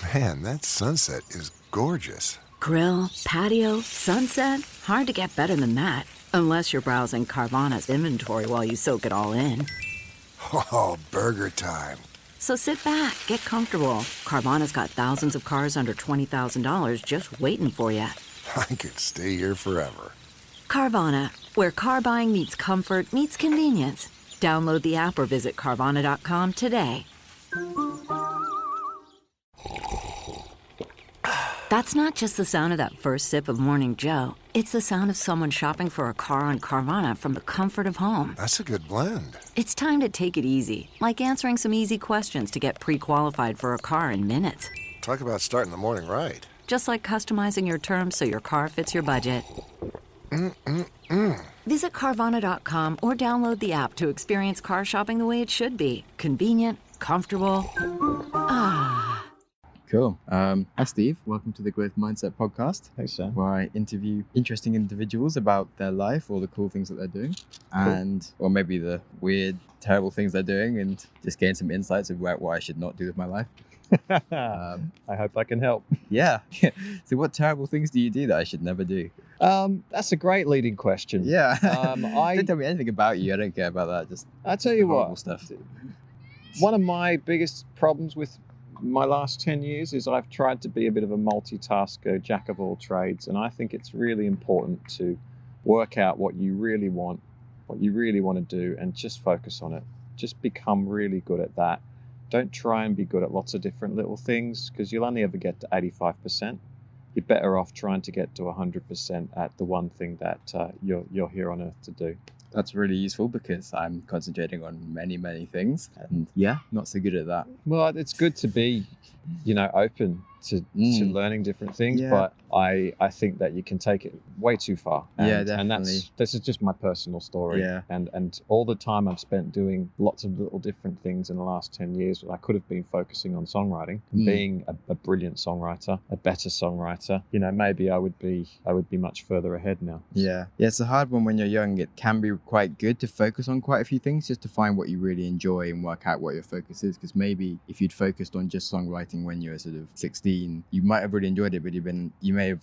Man, that sunset is gorgeous. Grill, patio, sunset. Hard to get better than that. Unless you're browsing Carvana's inventory while you soak it all in. Oh, burger time. So sit back, get comfortable. Carvana's got thousands of cars under $20,000 just waiting for you. I could stay here forever. Carvana, where car buying meets comfort, meets convenience. Download the app or visit Carvana.com today. That's not just the sound of that first sip of Morning Joe. It's the sound of someone shopping for a car on Carvana from the comfort of home. That's a good blend. It's time to take it easy, like answering some easy questions to get pre-qualified for a car in minutes. Talk about starting the morning right. Just like customizing your terms so your car fits your budget. Visit Carvana.com or download the app to experience car shopping the way it should be. Convenient, comfortable. Cool. Hi, Steve. Welcome to the Growth Mindset Podcast. Thanks, Sam. Where I interview interesting individuals about their life, all the cool things that they're doing, and or maybe the weird, terrible things they're doing, and just gain some insights of what I should not do with my life. I hope I can help. Yeah. So what terrible things do you do that I should never do? That's a great leading question. Yeah. I Don't tell me anything about you. I don't care about that. Just I tell you horrible what, stuff. one of my biggest problems with my last 10 years is I've tried to be a bit of a multitasker, jack of all trades, and I think it's really important to work out what you really want to do, and just focus on it. Just become really good at that. Don't try and be good at lots of different little things, because you'll only ever get to 85%. You're better off trying to get to 100% at the one thing that you're here on earth to do. That's really useful because I'm concentrating on many, many things, and not so good at that. Well, it's good to be, open to learning different things, but I think that you can take it way too far. And, definitely. And this is just my personal story. Yeah. And all the time I've spent doing lots of little different things in the last 10 years, I could have been focusing on songwriting, being a brilliant songwriter, a better songwriter. Maybe I would be much further ahead now. Yeah, it's a hard one when you're young. It can be quite good to focus on quite a few things just to find what you really enjoy and work out what your focus is. Because maybe if you'd focused on just songwriting when you were sort of 16, you might have really enjoyed it, but you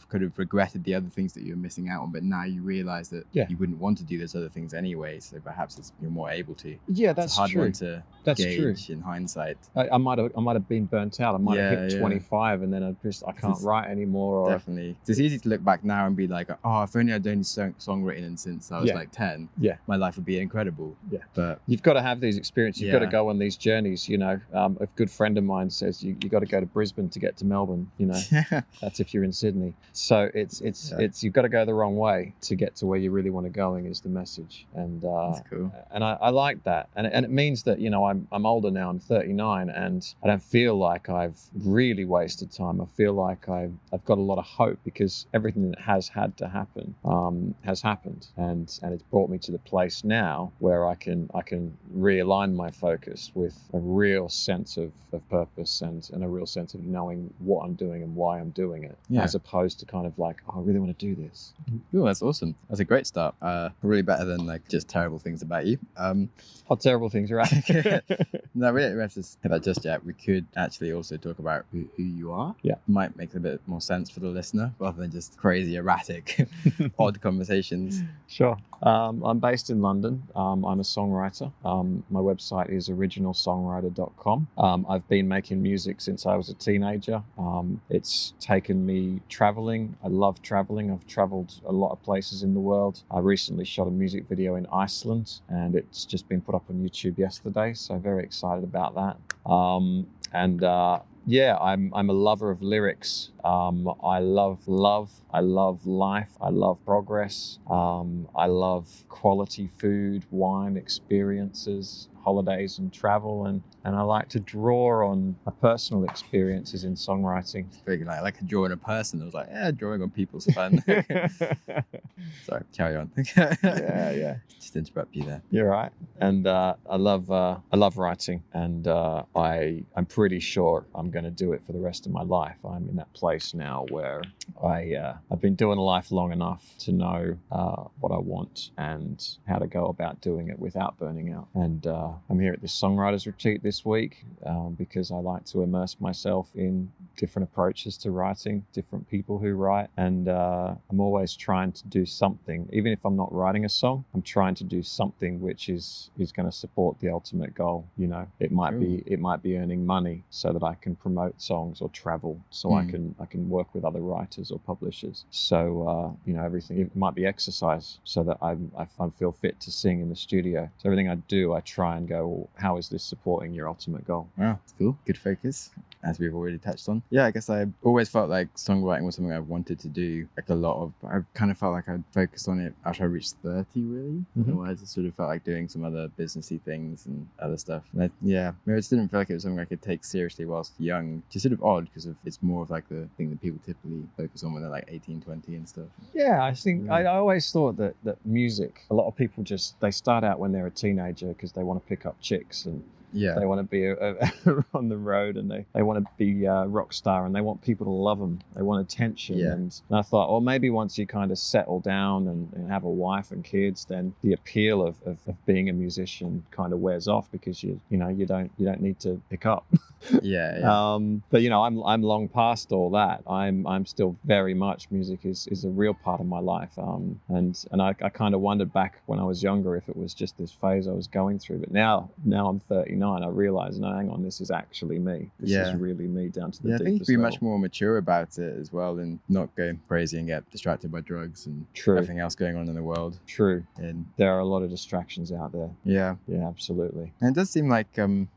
could have regretted the other things that you were missing out on. But now you realize that you wouldn't want to do those other things anyway. So perhaps you're more able to. Yeah, that's it's a hard true. one to gauge in hindsight. I might have been burnt out. I might have hit 25 and then I can't write anymore. Definitely. It's easy to look back now and be like, oh, if only I'd only songwritten since I was like 10, my life would be incredible. Yeah. But you've got to have these experiences. You've got to go on these journeys. A good friend of mine says you got to go to Brisbane to get to Melbourne. That's if you're in Sydney. So it's you've got to go the wrong way to get to where you really want to going is the message. And that's cool. And I like that. And it means that I'm older now. I'm 39, and I don't feel like I've really wasted time. I feel like I've got a lot of hope, because everything that has had to happen has happened, and it's brought me to the place now where I can realign my focus with a real sense of purpose and a real sense of knowing what I'm doing and why I'm doing it, as opposed to kind of like, oh, I really want to do this. Cool, that's awesome. That's a great start. Really better than like just terrible things about you. What terrible things, right? No, we don't have to say that just yet. We could actually also talk about who you are. Yeah. Might make a bit more sense for the listener rather than just crazy, erratic, odd conversations. Sure. I'm based in London. I'm a songwriter. My website is originalsongwriter.com. I've been making music since I was a teenager. It's taken me traveling. I love traveling. I've traveled a lot of places in the world. I recently shot a music video in Iceland, and it's just been put up on YouTube yesterday, so very excited about that. I'm a lover of lyrics. I love love. I love life. I love progress. I love quality food, wine, experiences, holidays and travel, and I like to draw on my personal experiences in songwriting. Figuring like drawing a person. I was like, drawing on people's fun. Sorry, carry on. Yeah. Just interrupt you there. You're right. And I love writing, and I'm pretty sure I'm going to do it for the rest of my life. I'm in that place now where I've been doing life long enough to know what I want and how to go about doing it without burning out. And I'm here at this songwriters retreat this week because I like to immerse myself in different approaches to writing, different people who write, and I'm always trying to do something. Even if I'm not writing a song, I'm trying to do something which is going to support the ultimate goal. You know, it might be earning money so that I can promote songs, or travel so I can work with other writers or publishers. So you know, everything. It might be exercise so that I feel fit to sing in the studio. So everything I do, I try and go, well, how is this supporting your ultimate goal? Wow, that's cool. Good focus, as we've already touched on. Yeah, I guess I always felt like songwriting was something I wanted to do. Like a lot of, I kind of felt like I'd focused on it after I reached 30, really. Otherwise, I sort of felt like doing some other businessy things and other stuff. And maybe I just didn't feel like it was something I could take seriously whilst young. Which is sort of odd because it's more of like the thing that people typically focus on when they're like 18, 20 and stuff. Yeah, I think I always thought that music, a lot of people they start out when they're a teenager because they want to pick up chicks, and they want to be on the road, and they want to be a rock star, and they want people to love them. They want attention. And I thought, well, maybe once you kind of settle down and have a wife and kids, then the appeal of being a musician kind of wears off, because you don't need to pick up. But you know, I'm long past all that. I'm still very much, music is a real part of my life. And I kind of wondered back when I was younger if it was just this phase I was going through. But now I'm 39. I realize, no, hang on, this is actually me. This is really me down to the deepest I think be level. much more mature about it as well, and not go crazy and get distracted by drugs and everything else going on in the world. True. And there are a lot of distractions out there. Yeah, absolutely. And it does seem like you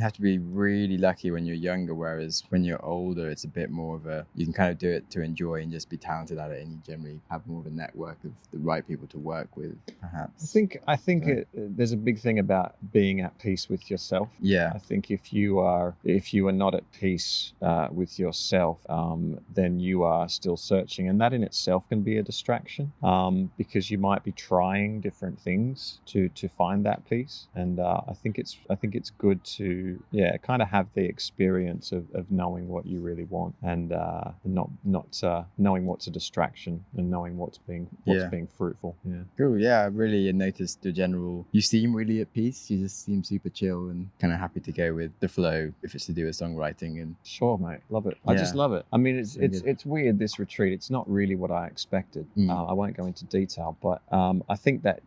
have to be really lucky when you're younger, whereas when you're older, it's a bit more of you can kind of do it to enjoy and just be talented at it, and you generally have more of a network of the right people to work with, perhaps. I think there's a big thing about being at peace with yourself. I think if you are not at peace with yourself, then you are still searching, and that in itself can be a distraction, because you might be trying different things to find that peace. And I think it's good to kind of have the experience of knowing what you really want, and not knowing what's a distraction, and knowing what's being fruitful. Cool. I really noticed you seem really at peace. You just seem super chill and kind of happy to go with the flow if it's to do with songwriting. And sure, mate, love it. I just love it. I mean, it's weird, this retreat. It's not really what I expected. I won't go into detail, but I think that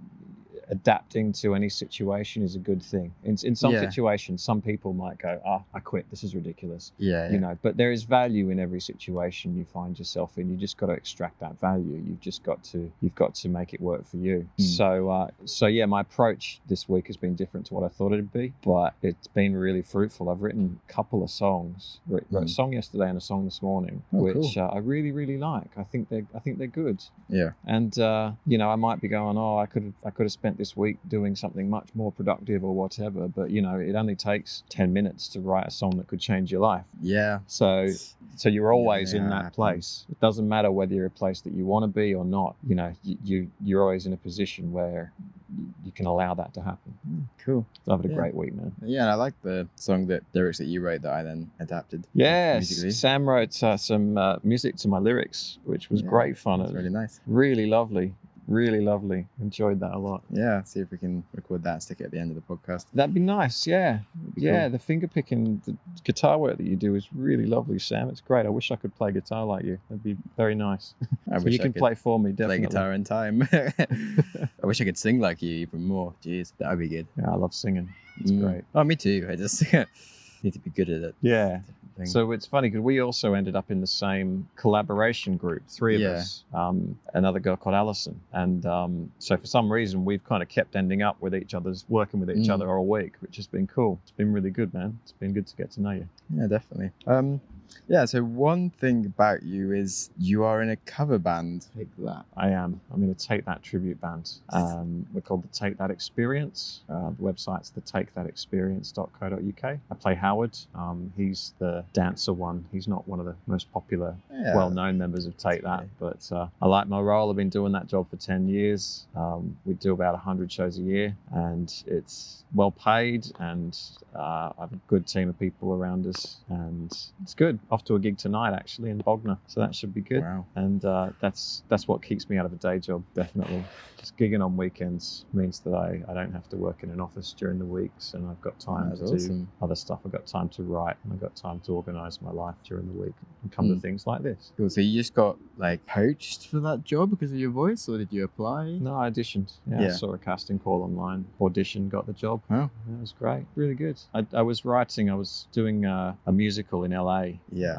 adapting to any situation is a good thing. In some situations, some people might go, I quit, this is ridiculous. You know, but there is value in every situation you find yourself in. You just got to extract that value. You've got to make it work for you. So my approach this week has been different to what I thought it'd be, but it's been really fruitful. I've written a couple of songs. Wrote a song yesterday and a song this morning, which I really, really like. I think they're good. And you know, I might be going, I could have spent this week doing something much more productive or whatever, but you know, it only takes 10 minutes to write a song that could change your life. So you're always in that place. It doesn't matter whether you're a place that you want to be or not. You know, you're always in a position where you can allow that to happen. Cool. I've had a great week, man. And I like the song lyrics that you wrote that I then adapted. Yes, Sam wrote some music to my lyrics, which was great fun. It's really nice. Really lovely. Really lovely. Enjoyed that a lot. See if we can record that and stick it at the end of the podcast. That'd be nice. Cool. The finger picking, the guitar work that you do is really lovely, Sam. It's great. I wish I could play guitar like you. That'd be very nice. I wish you can play for me, definitely. Play guitar in time. I wish I could sing like you even more. Jeez, that would be good. Yeah, I love singing. It's great. Oh, me too. I just need to be good at it. Yeah. So it's funny because we also ended up in the same collaboration group, three of us, another girl called Alison. And so for some reason, we've kind of kept ending up with working with each other all week, which has been cool. It's been really good, man. It's been good to get to know you. Yeah, definitely. So one thing about you is you are in a cover band. Take that. I am. I'm in a Take That tribute band. We're called the Take That Experience. The website's thetakeThatExperience.co.uk. I play Howard. He's the dancer one. He's not one of the most popular, well-known members of Take That, but I like my role. I've been doing that job for 10 years. We do about 100 shows a year, and it's well paid, and I have a good team of people around us, and it's good. good. Off to a gig tonight, actually, in Bognor. So that should be good. Wow. And that's what keeps me out of a day job, definitely. Just gigging on weekends means that I don't have to work in an office during the weeks, and I've got time That's to awesome. do other stuff. I've got time to write, and I've got time to organise my life during the week and come to things like this. Cool. So you just got like poached for that job because of your voice, or did you apply? No, I auditioned. Yeah, Yeah. I saw a casting call online, auditioned, got the job. Wow. It was great, really good. I was doing a musical in LA Yeah.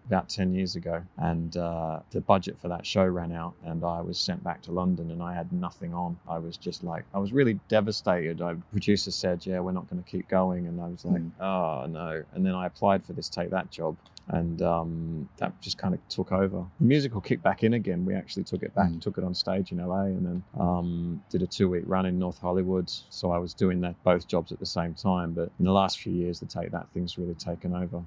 about 10 years ago, and the budget for that show ran out, and I was sent back to London, and I had nothing on. I was just like, I was really devastated. The producer said, yeah, we're not going to keep going, and I was like, oh no. And then I applied for this Take That job, and that just kind of took over. The musical kicked back in again. We actually took it back, took it on stage in LA, and then did a 2-week run in North Hollywood. So I was doing both jobs at the same time. But in the last few years, the Take That thing's really taken over.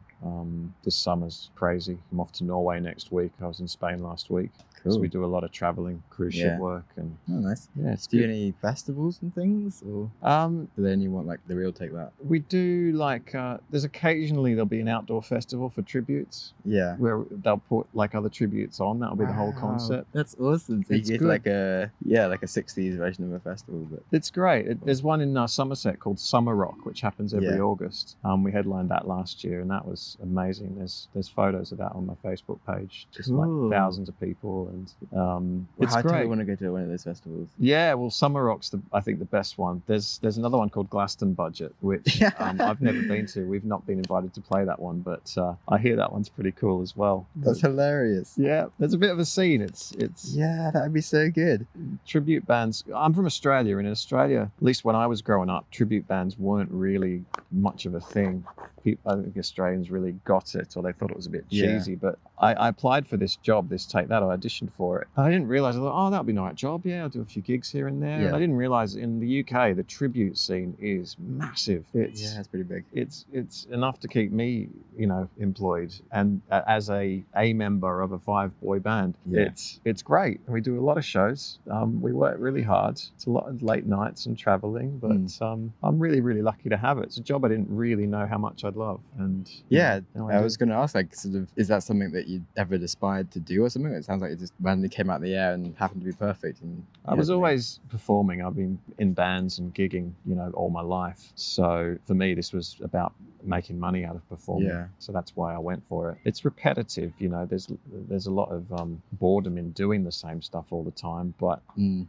This summer's crazy. I'm off to Norway next week. I was in Spain last week. Cool. So we do a lot of traveling, cruise ship work, and Oh, nice. yeah, it's Do you good. do any festivals and things, or do they only want like the real Take That? We do like there's occasionally there'll be an outdoor festival for tributes Yeah. where they'll put like other tributes on. That'll be the whole Wow, concept. That's awesome. So It's you get good. like a 60s version of a festival, but It's great. There's one in Somerset called Summer Rock, which happens every Yeah. August. We headlined that last year, and that was amazing. There's photos of that on my Facebook page. Just Cool. like thousands of people, and it's I totally great. want to go to one of those festivals. Yeah, well, Summer Rock's I think the best one. There's another one called Glaston Budget, which I've never been to. We've not been invited to play that one, but I hear that one's pretty cool as well. That's hilarious. Yeah, there's a bit of a scene. It's Yeah, that'd be so good. tribute bands. I'm from Australia, and in Australia, at least when I was growing up, tribute bands weren't really much of a thing. I think Australians really got it, or they thought it was a bit Yeah. cheesy. But I applied for this job, this Take That. I auditioned for it. I didn't realize. I thought, oh, that'll be a nice job. Yeah, I'll do a few gigs here and there. Yeah. And I didn't realize in the UK the tribute scene is massive. Yeah, it's pretty big. It's enough to keep me, employed, and as a member of a 5-boy band, Yeah. it's great. We do a lot of shows. We work really hard. It's a lot of late nights and traveling, but I'm really, really lucky to have it. It's a job I didn't really know how much I'd love, and Yeah, now I do. was going to ask, like, sort of, is that something that you ever aspired to do or something? It sounds like it just randomly came out of the air and happened to be perfect. And I was always performing. I've been in bands and gigging, all my life. So for me, this was about making money out of performing. Yeah. So that's why I went for it. It's repetitive, there's a lot of boredom in doing the same stuff all the time, but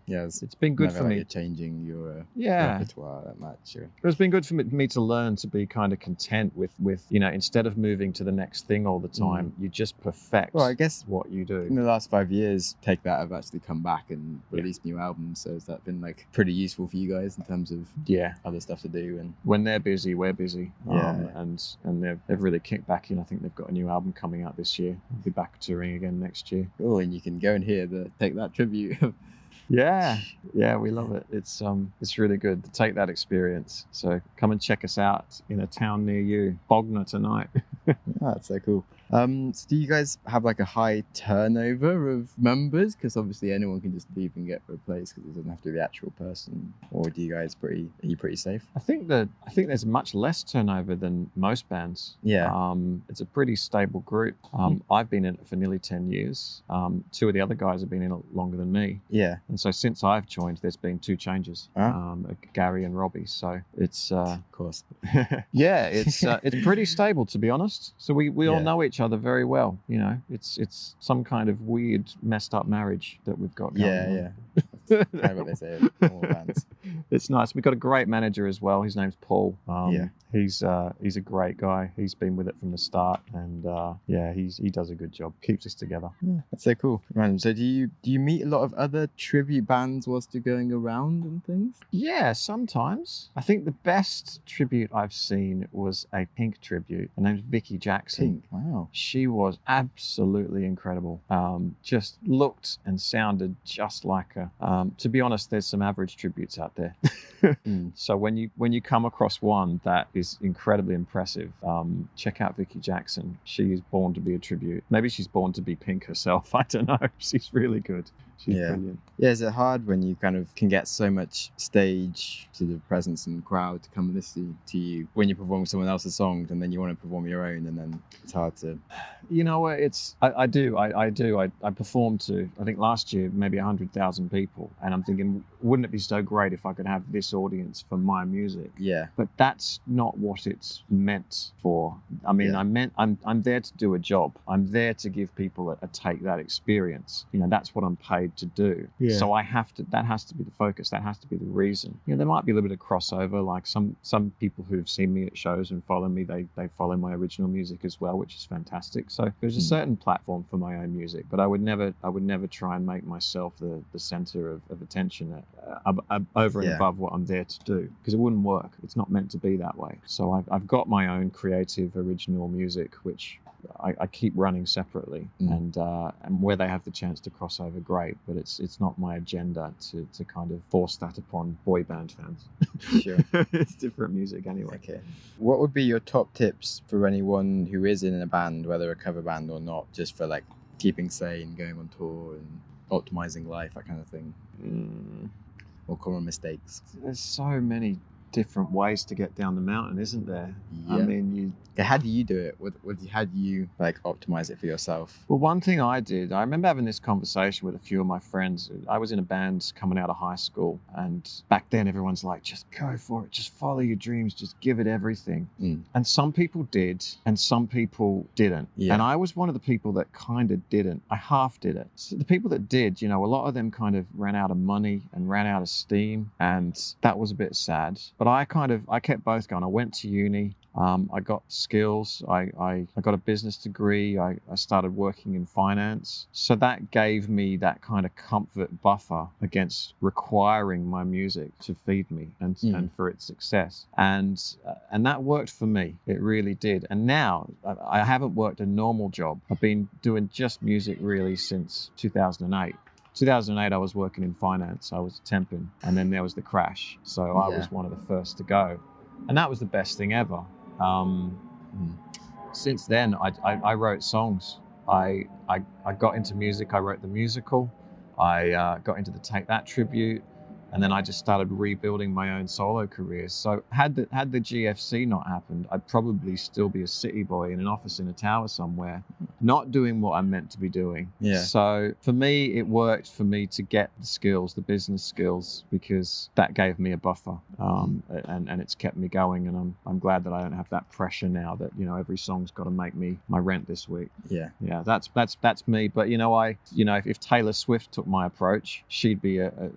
yeah, it's been good never for like me. you're changing your Yeah. repertoire that much. Or... It's been good for me to learn to be kind of content with instead of moving to the next thing all the time, you just perfect Well, I guess what you do. in the last 5 years, Take That have actually come back and released new albums. So has that been like pretty useful for you guys in terms of Yeah. other stuff to do? And When they're busy, we're busy. Yeah. And they've really kicked back in. I think they've got a new album coming out this year. They'll be back touring again next year. cool, and you can go and hear the Take That tribute. Yeah, we love it. It's really good to take that experience. So come and check us out in a town near you, Bognor tonight. That's so cool. So do you guys have like a high turnover of members? Because obviously anyone can just leave and get replaced because it doesn't have to be the actual person. Or do you guys are you pretty safe? I think there's much less turnover than most bands. Yeah. It's a pretty stable group. I've been in it for nearly 10 years. 2 of the other guys have been in it longer than me. Yeah. And so since I've joined, there's been 2 changes, Gary and Robbie. So it's Of course. yeah, it's pretty stable, to be honest. So we all Yeah. know each other very well. It's some kind of weird, messed up marriage that we've got going on. Yeah. That's kind of what they say of all bands. It's nice. We've got a great manager as well. His name's Paul. Yeah. He's a great guy. He's been with it from the start, and he does a good job. Keeps us together. Yeah, that's so cool. Random. So do you meet a lot of other tribute bands whilst you're going around and things? Yeah, sometimes. I think the best tribute I've seen was a Pink tribute. Her name's Vicky Jackson. Pink. Wow. She was absolutely incredible. Just looked and sounded just like her. To be honest, there's some average tributes out there. So when you come across one that is incredibly impressive, check out Vicky Jackson. She is born to be a tribute. Maybe she's born to be Pink herself. I don't know. She's really good. She's Yeah. brilliant. Yeah, is it hard when you kind of can get so much stage sort of presence and crowd to come listen to you when you're performing someone else's songs and then you want to perform your own and then it's hard to... You know what? I do. I performed to, I think last year, maybe 100,000 people. And I'm thinking, wouldn't it be so great if I could have this audience for my music? Yeah. But that's not what it's meant for. I mean, Yeah. I'm there to do a job. I'm there to give people a take that experience. You know, that's what I'm paid to do. Yeah. So that has to be the focus. That has to be the reason. You know, there might be a little bit of crossover. Like some people who've seen me at shows and follow me, they follow my original music as well, which is fantastic. So there's a certain platform for my own music, but I would never try and make myself the center of attention over and above what I'm there to do, because it wouldn't work. It's not meant to be that way. So I've got my own creative original music, which I keep running separately, and where they have the chance to cross over, great. But it's not my agenda to kind of force that upon boy band fans. Sure. It's different music anyway. Okay. What would be your top tips for anyone who is in a band, whether a cover band or not, just for like keeping sane, going on tour and optimizing life, that kind of thing? Or common mistakes? There's so many different ways to get down the mountain, isn't there? Yeah. I mean, How do you do it? How do you like optimize it for yourself? Well, one thing I did, I remember having this conversation with a few of my friends. I was in a band coming out of high school, and back then everyone's like, just go for it, just follow your dreams, just give it everything. And some people did, and some people didn't. Yeah. And I was one of the people that kind of didn't. I half did it. So the people that did, you know, a lot of them kind of ran out of money and ran out of steam, and that was a bit sad. But I kept both going. I went to uni. I got skills. I got a business degree. I started working in finance. So that gave me that kind of comfort buffer against requiring my music to feed me and for its success. And that worked for me. It really did. And now I haven't worked a normal job. I've been doing just music really since 2008. 2008, I was working in finance. I was temping, and then there was the crash. So I was one of the first to go, and that was the best thing ever. Since then, I wrote songs. I got into music. I wrote the musical. I got into the Take That tribute, and then I just started rebuilding my own solo career. So had the GFC not happened, I'd probably still be a city boy in an office in a tower somewhere, not doing what I'm meant to be doing. Yeah. So for me, it worked for me to get the skills, the business skills, because that gave me a buffer, and it's kept me going. And I'm glad that I don't have that pressure now that, you know, every song's got to make me my rent this week. Yeah. Yeah, that's me. But if Taylor Swift took my approach, she'd be a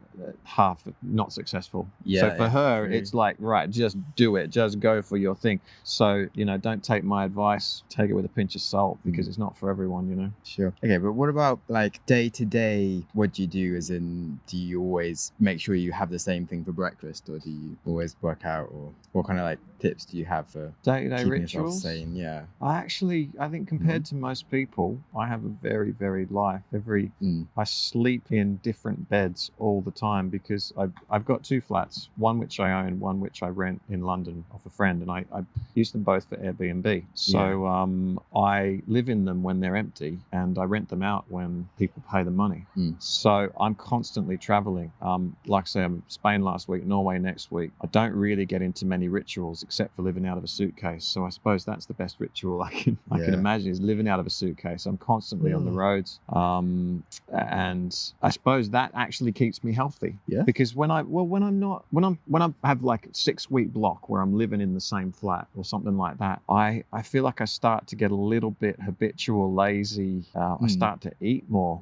half not successful. Yeah, so for her, true. it's like, right, just do it, just go for your thing. So, you know, don't take my advice, take it with a pinch of salt, because it's not for everyone, you know. Sure. Okay, but what about like day to day? What do you do? As in, do you always make sure you have the same thing for breakfast, or do you always work out, or what kind of like tips do you have for Day-to-day keeping yourself rituals? sane? Yeah. I think compared to most people, I have a very varied life. I sleep in different beds all the time, because I've got two flats, one which I own, one which I rent in London off a friend, and I use them both for Airbnb. So I live in them when they're empty, and I rent them out when people pay the money. So I'm constantly traveling. Like I say, I'm in Spain last week, Norway next week. I don't really get into many rituals except for living out of a suitcase. So I suppose that's the best ritual I can imagine, is living out of a suitcase. I'm constantly on the roads, and I suppose that actually keeps me healthy. Yeah. Because when I have like a 6-week block where I'm living in the same flat or something like that, I feel like I start to get a little bit habitual, lazy. I start to eat more.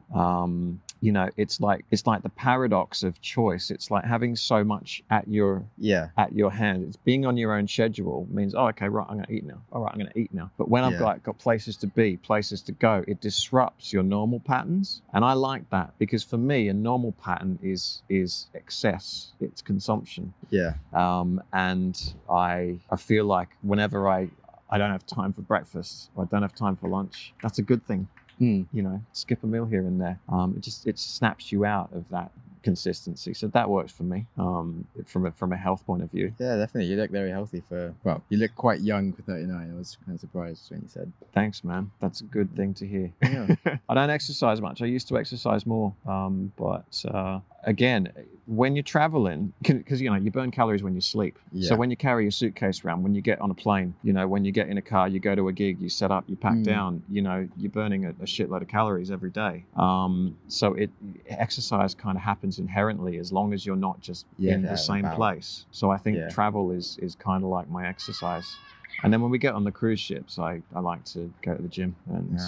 You know, it's like the paradox of choice. It's like having so much at your hand. It's being on your own schedule means, oh, okay, right, I'm going to eat now. All right, I'm going to eat now. But when I've got places to be, places to go, it disrupts your normal patterns. And I like that, because for me, a normal pattern is excess. It's consumption. Yeah. And I feel like whenever I don't have time for breakfast, or I don't have time for lunch, that's a good thing. Mm. You know, skip a meal here and there. It snaps you out of that consistency. So that works for me from a health point of view. Yeah, definitely. You look very healthy you look quite young for 39. I was kind of surprised when you said. Thanks, man. That's a good thing to hear. Yeah. I don't exercise much. I used to exercise more. But again, when you're traveling, because, you know, you burn calories when you sleep. Yeah. So when you carry your suitcase around, when you get on a plane, you know, when you get in a car, you go to a gig, you set up, you pack down, you know, you're burning a shitload of calories every day. So exercise kind of happens inherently as long as you're not just in the same place. So I think travel is kind of like my exercise. And then when we get on the cruise ships, I like to go to the gym and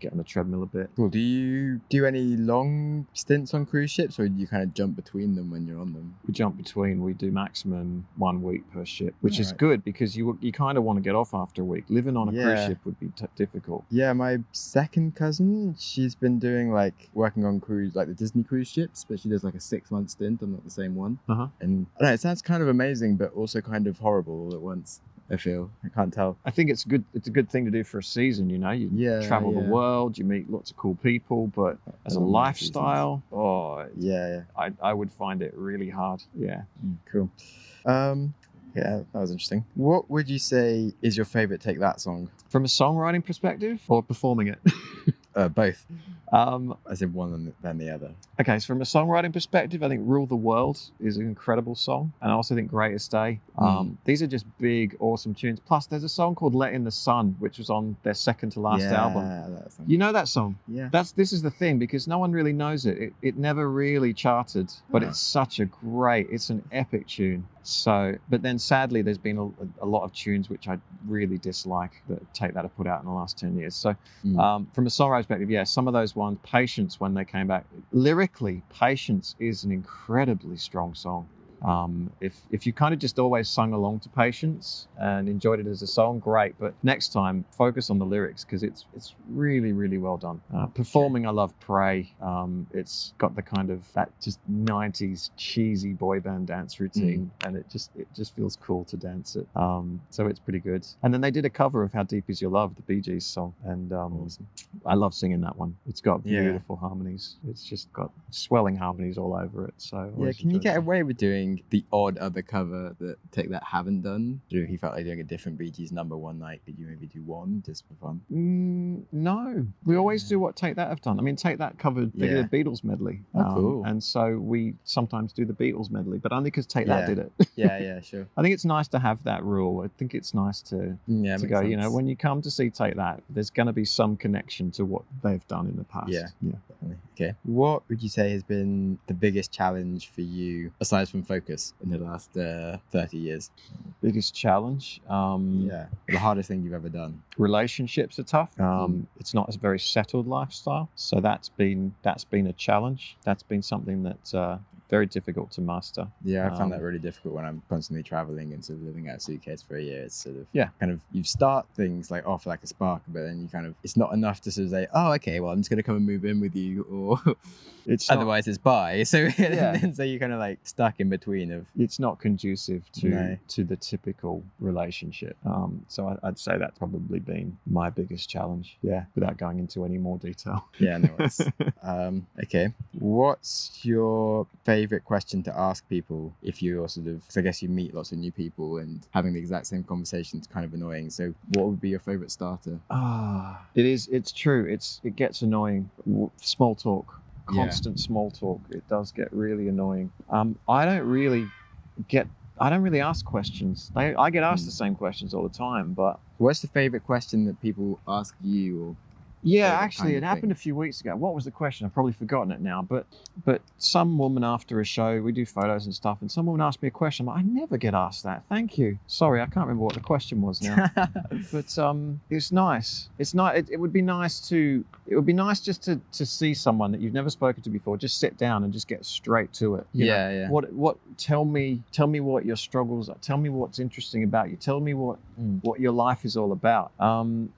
get on the treadmill a bit. Cool. Do you do any long stints on cruise ships, or do you kind of jump between them when you're on them? We jump between. We do maximum 1 week per ship, which is good because you kind of want to get off after a week. Living on a cruise ship would be difficult. Yeah, my second cousin, she's been doing working on cruise, like the Disney cruise ships, but she does like a 6-month stint on the same one. And I don't know, it sounds kind of amazing, but also kind of horrible all at once. I feel. I can't tell. I think it's good. It's a good thing to do for a season, you know. You travel the world, you meet lots of cool people, but as a lifestyle, I would find it really hard. Yeah. Cool. Yeah, that was interesting. What would you say is your favorite Take That song? From a songwriting perspective or performing it? Both. As in one than the other. Okay, so from a songwriting perspective, I think Rule the World is an incredible song. And I also think Greatest Day. These are just big, awesome tunes. Plus, there's a song called Let in the Sun, which was on their second to last album. That song. You know that song? Yeah. This is the thing, because no one really knows it. It never really charted, but it's it's an epic tune. So, but then sadly, there's been a lot of tunes which I really dislike that Take That have put out in the last 10 years. So from a songwriting perspective, some of those ones, Patience, when they came back, lyrically, Patience is an incredibly strong song. If you kind of just always sung along to Patience and enjoyed it as a song, great. But next time, focus on the lyrics because it's really, really well done. Performing, I love Pray. It's got the kind of that just 90s cheesy boy band dance routine, and it just feels cool to dance it. So it's pretty good. And then they did a cover of How Deep Is Your Love, the Bee Gees song, and awesome. I love singing that one. It's got beautiful harmonies. It's just got swelling harmonies all over it. So can you get away with doing the odd other cover that Take That haven't done? If you felt like doing a different Bee Gees number one night, could you maybe do one just for fun? No, we always do what Take That have done. I mean, Take That covered, they did a Beatles medley. Cool. And so we sometimes do the Beatles medley, but only because Take That did it. Yeah, sure. I think it's nice to have that rule. I think it's nice to go, sense. You know, when you come to see Take That, there's going to be some connection to what they've done in the past. Yeah. Definitely. Okay. What would you say has been the biggest challenge for you, aside from focus, in the last 30 years? Biggest challenge? The hardest thing you've ever done? Relationships are tough. It's not a very settled lifestyle. So that's been a challenge. That's been something that's very difficult to master. Yeah, I found that really difficult when I'm constantly traveling and sort of living out a suitcase for a year. It's sort of kind of, you start things like off like a spark, but then you kind of, it's not enough to sort of say, oh, okay, well, I'm just going to come and move in with you, or otherwise it's bye. So so you're kind of like stuck in between of. It's not conducive to the typical relationship. So I'd say that's probably been my biggest challenge. Yeah, without going into any more detail. Yeah, no worries. Okay. What's your favorite question to ask people if you're sort of, so I guess you meet lots of new people and having the exact same conversation's kind of annoying. So what would be your favorite starter? It's true. It gets annoying. Small talk, constant small talk. It does get really annoying. I don't really ask questions. I get asked the same questions all the time, but. What's the favorite question that people ask you? Or yeah, actually, it happened a few weeks ago. What was the question? I've probably forgotten it now. But some woman after a show, we do photos and stuff, and some woman asked me a question. I'm like, I never get asked that. Thank you. Sorry, I can't remember what the question was now. But it's nice. It's not. It would be nice to. It would be nice just to see someone that you've never spoken to before. Just sit down and just get straight to it. You know, What? Tell me what your struggles are. Tell me what's interesting about you. Tell me what your life is all about.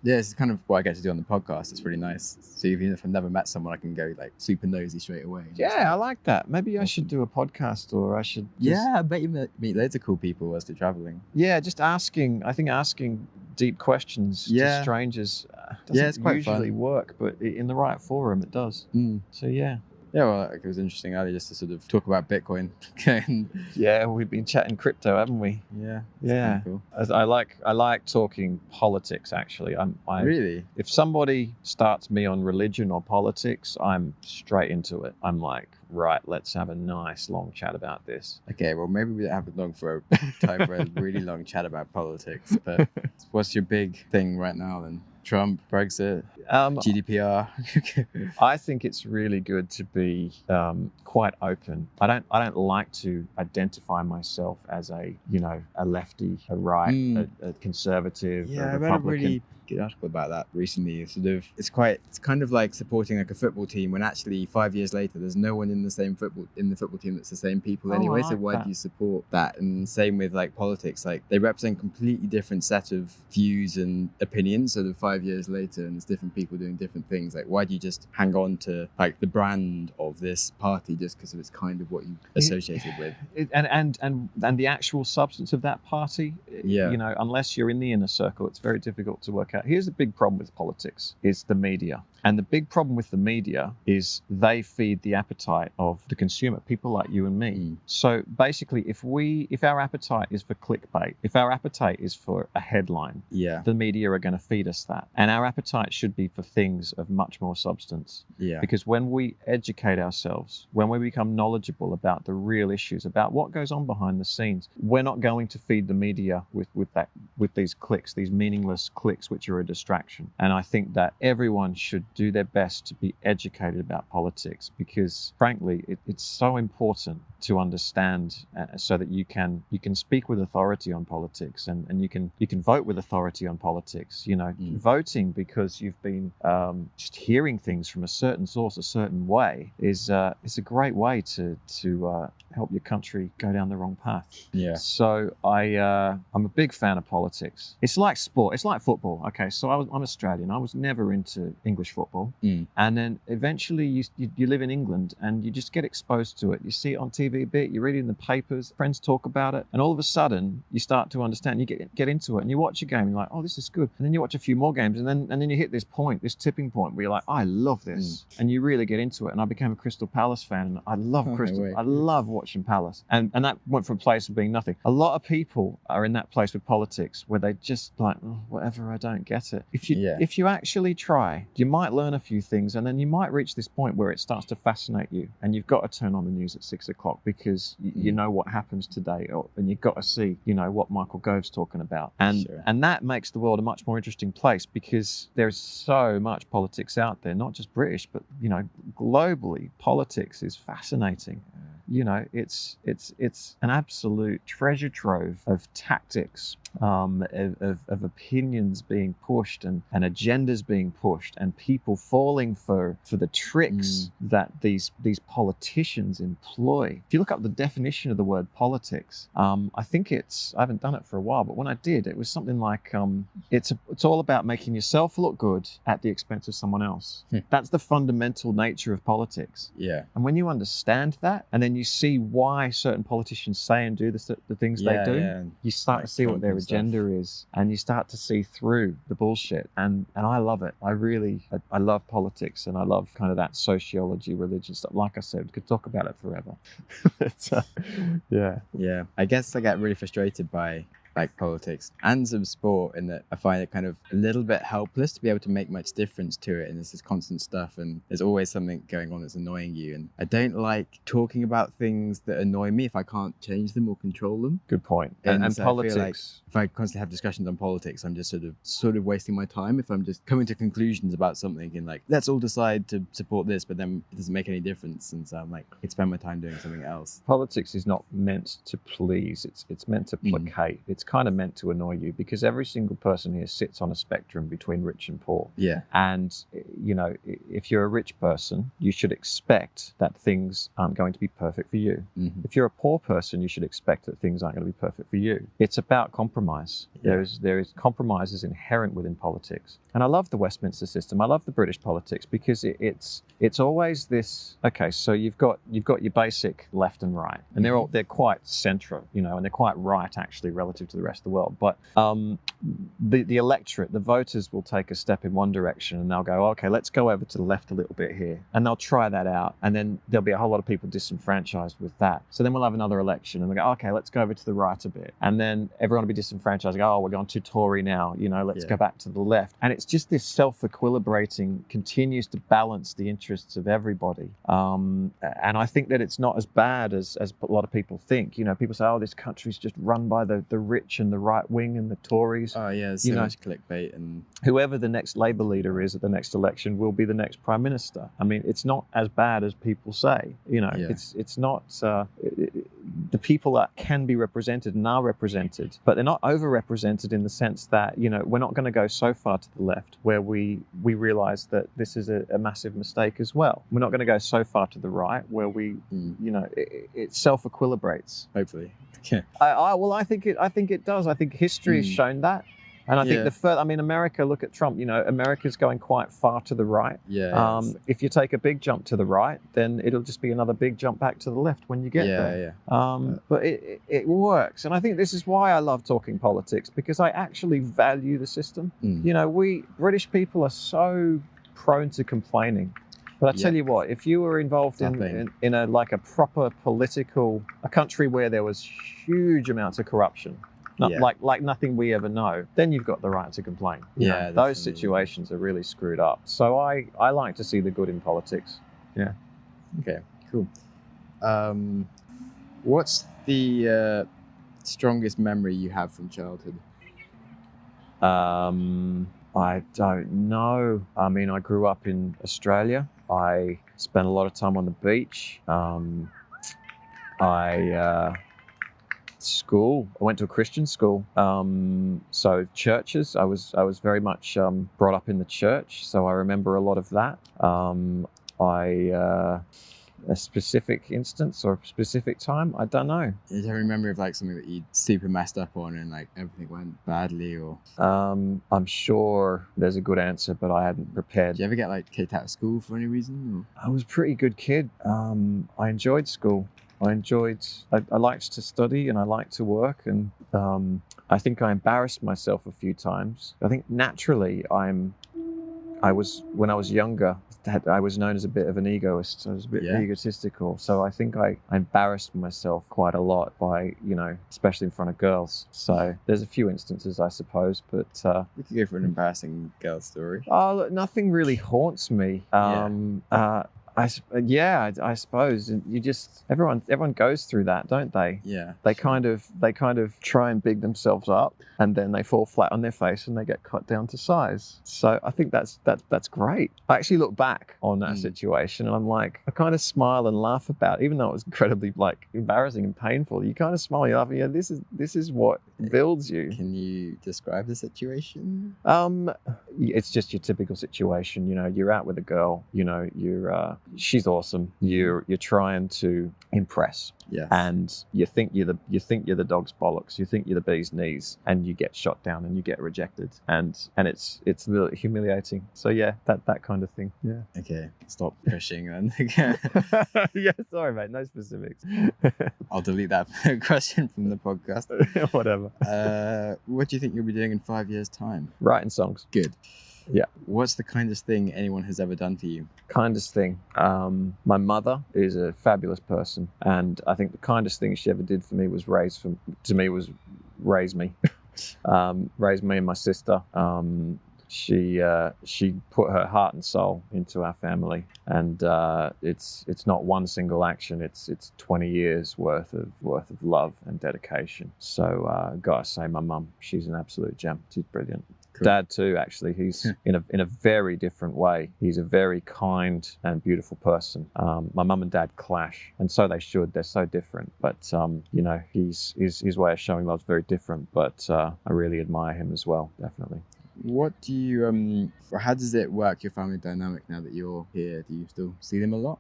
It's kind of what I get to do on the podcast. It's really nice. So even if I've never met someone, I can go like super nosy straight away. I like that. Maybe I should do a podcast, or I should. I bet you meet loads of cool people whilst you're traveling. Yeah, just asking. I think asking deep questions to Yeah. strangers doesn't Yeah, it's quite usually fun. work, but in the right forum, it does. So yeah. Yeah, well, it was interesting earlier just to sort of talk about Bitcoin. Okay. Yeah, we've been chatting crypto, haven't we? Yeah. Yeah. Cool. I like talking politics. Actually, Really? if somebody starts me on religion or politics, I'm straight into it. I'm like, right, let's have a nice long chat about this. Okay, well, maybe we don't have long for a time for a really long chat about politics. But what's your big thing right now then? Trump, Brexit, GDPR. I think it's really good to be quite open. I don't like to identify myself as a lefty, a right, a conservative, a Yeah, I read a Republican. really good article about that recently. It's kind of like supporting like a football team when actually 5 years later there's no one in the football team that's the same people anyway. I So like why that. do you support that? And same with like politics, like they represent completely different set of views and opinions. So 5 years later and there's different people doing different things. Like why do you just hang on to like the brand of this party just because it's kind of what you associated with? And the actual substance of that party, Yeah. unless you're in the inner circle, it's very difficult to work out. Here's the big problem with politics, is the media. And the big problem with the media is they feed the appetite of the consumer, people like you and me. So basically, if our appetite is for clickbait, if our appetite is for a headline, the media are going to feed us that. And our appetite should be for things of much more substance. Yeah. Because when we educate ourselves, when we become knowledgeable about the real issues, about what goes on behind the scenes, we're not going to feed the media with these clicks, these meaningless clicks, which are a distraction. And I think that everyone should do their best to be educated about politics, because frankly, it's so important to understand so that you can speak with authority on politics, and you can vote with authority on politics. Voting because you've been just hearing things from a certain source a certain way is a great way to help your country go down the wrong path. Yeah. So I'm a big fan of politics. It's like sport. It's like football. Okay, so I'm Australian. I was never into English football, and then eventually you live in England and you just get exposed to it. You see it on TV a bit. You read it in the papers. Friends talk about it, and all of a sudden you start to understand. You get into it, and you watch a game. And you're like, oh, this is good. And then you watch a few more games, and then you hit this tipping point where you're like, I love this, and you really get into it. And I became a Crystal Palace fan, and I love Crystal. I love watching Palace, and that went from a place of being nothing. A lot of people are in that place with politics where they just like, oh, whatever, I don't get it. If you actually try, you might learn a few things, and then you might reach this point where it starts to fascinate you, and you've got to turn on the news at 6 o'clock because you know what happens today, and you've got to see what Michael Gove's talking about, and that makes the world a much more interesting place, because there's so much politics out there, not just British, but globally. Politics is fascinating. It's an absolute treasure trove of tactics, of opinions being pushed and agendas being pushed, and people falling for the tricks that these politicians employ. If you look up the definition of the word politics, I think I haven't done it for a while, but when I did, it was something like it's all about making yourself look good at the expense of someone else. That's the fundamental nature of politics. Yeah. And when you understand that, and then you see why certain politicians say and do the things they do, you start to see what their agenda is, and you start to see through the bullshit. And I love it. I love politics, and I love kind of that sociology, religion stuff. Like I said, we could talk about it forever. Yeah. I guess I get really frustrated by like politics and some sport, in that I find it kind of a little bit helpless to be able to make much difference to it, and there's this constant stuff and there's always something going on that's annoying you, and I don't like talking about things that annoy me if I can't change them or control them. Good point. And so politics, I feel like if I constantly have discussions on politics, I'm just sort of wasting my time if I'm just coming to conclusions about something and like, let's all decide to support this, but then it doesn't make any difference, and so I'm like, I could spend my time doing something else. Politics is not meant to please. It's meant to placate. It's kind of meant to annoy you, because every single person here sits on a spectrum between rich and poor. Yeah. And if you're a rich person, you should expect that things aren't going to be perfect for you. If you're a poor person, you should expect that things aren't going to be perfect for you. It's about compromise. There is compromises inherent within politics. And I love the Westminster system. I love the British politics, because it's always this, okay, so you've got your basic left and right, and they're quite central, and they're quite right actually relative to the rest of the world. But the electorate, the voters will take a step in one direction and they'll go, okay, let's go over to the left a little bit here. And they'll try that out. And then there'll be a whole lot of people disenfranchised with that. So then we'll have another election and they'll go, okay, let's go over to the right a bit. And then everyone will be disenfranchised. Go, oh, we're going too Tory now. Let's go back to the left. And it's just this self-equilibrating, continues to balance the interests of everybody. And I think that it's not as bad as a lot of people think. People say, oh, this country's just run by the rich and the right wing and the Tories. Oh yeah, there's so much clickbait. And whoever the next Labour leader is at the next election will be the next Prime Minister. I mean, it's not as bad as people say. It's not. The people that can be represented and are represented, but they're not overrepresented in the sense that, we're not going to go so far to the left where we realise that this is a massive mistake as well. We're not going to go so far to the right where it self-equilibrates. Hopefully. Yeah. I think it does. I think history has shown that. And I think America, look at Trump, America's going quite far to the right. Yeah. If you take a big jump to the right, then it'll just be another big jump back to the left when you get there. Yeah. But it works. And I think this is why I love talking politics, because I actually value the system. We British people are so prone to complaining. But I tell you what, if you were involved in a proper a country where there was huge amounts of corruption, like nothing we ever know, then you've got the right to complain. Those situations are really screwed up. So I like to see the good in politics. Yeah. Okay, cool. What's the strongest memory you have from childhood? I don't know. I mean, I grew up in Australia. I spent a lot of time on the beach. School. I went to a Christian school. So churches. I was very much brought up in the church. So I remember a lot of that. A specific instance or a specific time, I don't know. Do you have a memory of something that you super messed up on and everything went badly, or? I'm sure there's a good answer, but I hadn't prepared. Did you ever get kicked out of school for any reason? Or? I was a pretty good kid. I enjoyed school. I liked to study and I liked to work, and I think I embarrassed myself a few times. I think naturally when I was younger, I was known as a bit of an egoist. I was a bit egotistical. So I think I embarrassed myself quite a lot by, especially in front of girls. So there's a few instances, I suppose, but... we could go for an embarrassing girl story. Oh, look, nothing really haunts me. I suppose you just everyone goes through that, don't they? Yeah. They kind of try and big themselves up, and then they fall flat on their face and they get cut down to size. So I think that's great. I actually look back on that situation and I'm like, I kind of smile and laugh about it, even though it was incredibly embarrassing and painful. You kind of smile, you laugh, and this is what builds you. Can you describe the situation? It's just your typical situation. You're out with a girl. She's awesome. You're trying to impress. Yes. And you think you're the dog's bollocks. You think you're the bee's knees, and you get shot down and you get rejected, and it's really humiliating. So yeah, that kind of thing. Yeah. Okay, stop pushing then. Yeah, sorry mate, no specifics. I'll delete that question from the podcast. Whatever. What do you think you'll be doing in 5 years' time? Writing songs. Good. Yeah. What's the kindest thing anyone has ever done for you? Kindest thing. My mother is a fabulous person, and I think the kindest thing she ever did for me was raise me. Raise me and my sister. She put her heart and soul into our family, and it's not one single action. It's 20 years worth of love and dedication. So gotta say, my mum, she's an absolute gem. She's brilliant. Cool. Dad too, actually. He's in a very different way. He's a very kind and beautiful person. My mum and dad clash, and so they should. They're so different, but his way of showing love is very different. But I really admire him as well, definitely. What do you how does it work, your family dynamic, now that you're here? Do you still see them a lot?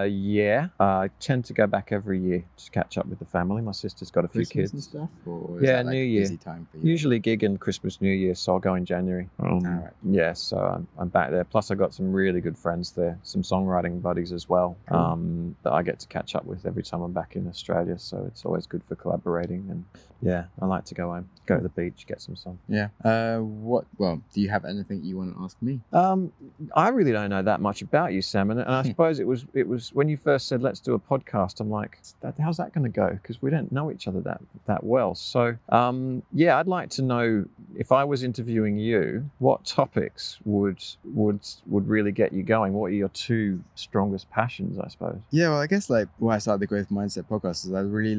Yeah. I tend to go back every year to catch up with the family. My sister's got a few Christmas kids. and stuff, or is Yeah, that like New Year. busy time for you? Usually gig in Christmas, New Year, so I'll go in January. Alright. Yeah, so I'm back there. Plus, I got some really good friends there, some songwriting buddies as well, Cool. that I get to catch up with every time I'm back in Australia. So it's always good for collaborating. And yeah, I like to go home, go to the beach, get some sun. Yeah. Well, do you have anything you want to ask me? I really don't know that much about you, Sam, and I suppose it was when you first said let's do a podcast. I'm like, how's that going to go? Because we don't know each other that well. So yeah, I'd like to know, if I was interviewing you, what topics would really get you going? What are your two strongest passions, I suppose? Yeah, well, I guess like why I started the Growth Mindset podcast is I really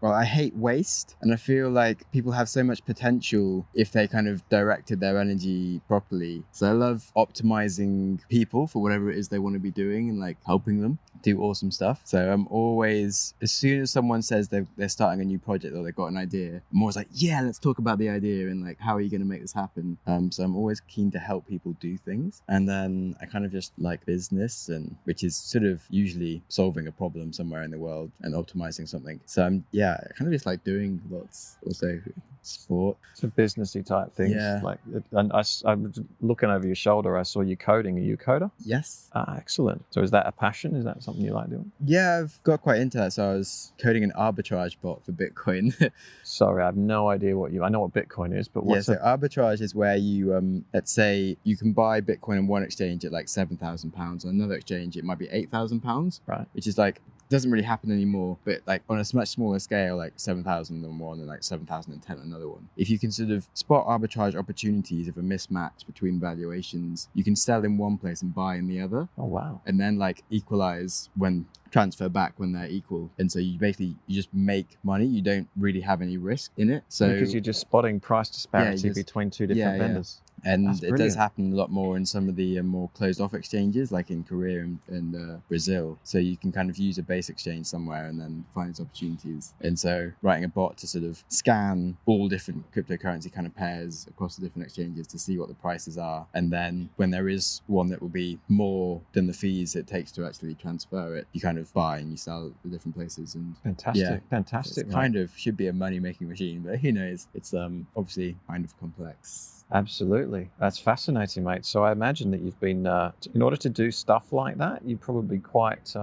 I hate waste, and I feel like people have so much potential if they kind of directed their energy properly. So I love optimizing people for whatever it is they want to be doing and like helping them do awesome stuff. So I'm always, as soon as someone says they're starting a new project or they've got an idea, I'm always like, yeah, let's talk about the idea and like, how are you going to make this happen? So I'm always keen to help people do things. And then I kind of just like business, and which is sort of usually solving a problem somewhere in the world and optimizing something. So I kind of just like doing lots. Also sport. So businessy type things. Yeah. Like, and I'm looking over your shoulder. I saw you coding. Are you a coder? Yes. Excellent. So is that a passion? Is that something you like doing? Yeah, I've got quite into that. So I was coding an arbitrage bot for Bitcoin. Sorry, I have no idea I know what Bitcoin is, but what's so arbitrage is where you, let's say you can buy Bitcoin on one exchange at like £7,000. On another exchange, it might be £8,000. Right. Which is like, doesn't really happen anymore, but like on a much smaller scale, like 7,000 on one and like 7,010 on another one. If you can sort of spot arbitrage opportunities of a mismatch between valuations, you can sell in one place and buy in the other. Oh, wow. And then like equalize transfer back when they're equal. And so you just make money. You don't really have any risk in it. So because you're just spotting price disparity between two different vendors. And That's it brilliant. does happen a lot more in some of the more closed off exchanges, like in Korea and Brazil. So you can kind of use a base exchange somewhere and then find these opportunities. And so writing a bot to sort of scan all different cryptocurrency kind of pairs across the different exchanges to see what the prices are. And then when there is one that will be more than the fees it takes to actually transfer it, you kind of buy and you sell at different places. And Fantastic. it kind of should be a money making machine, but who knows? It's obviously kind of complex. Absolutely. That's fascinating, mate. So I imagine that you've been, in order to do stuff like that, you're probably quite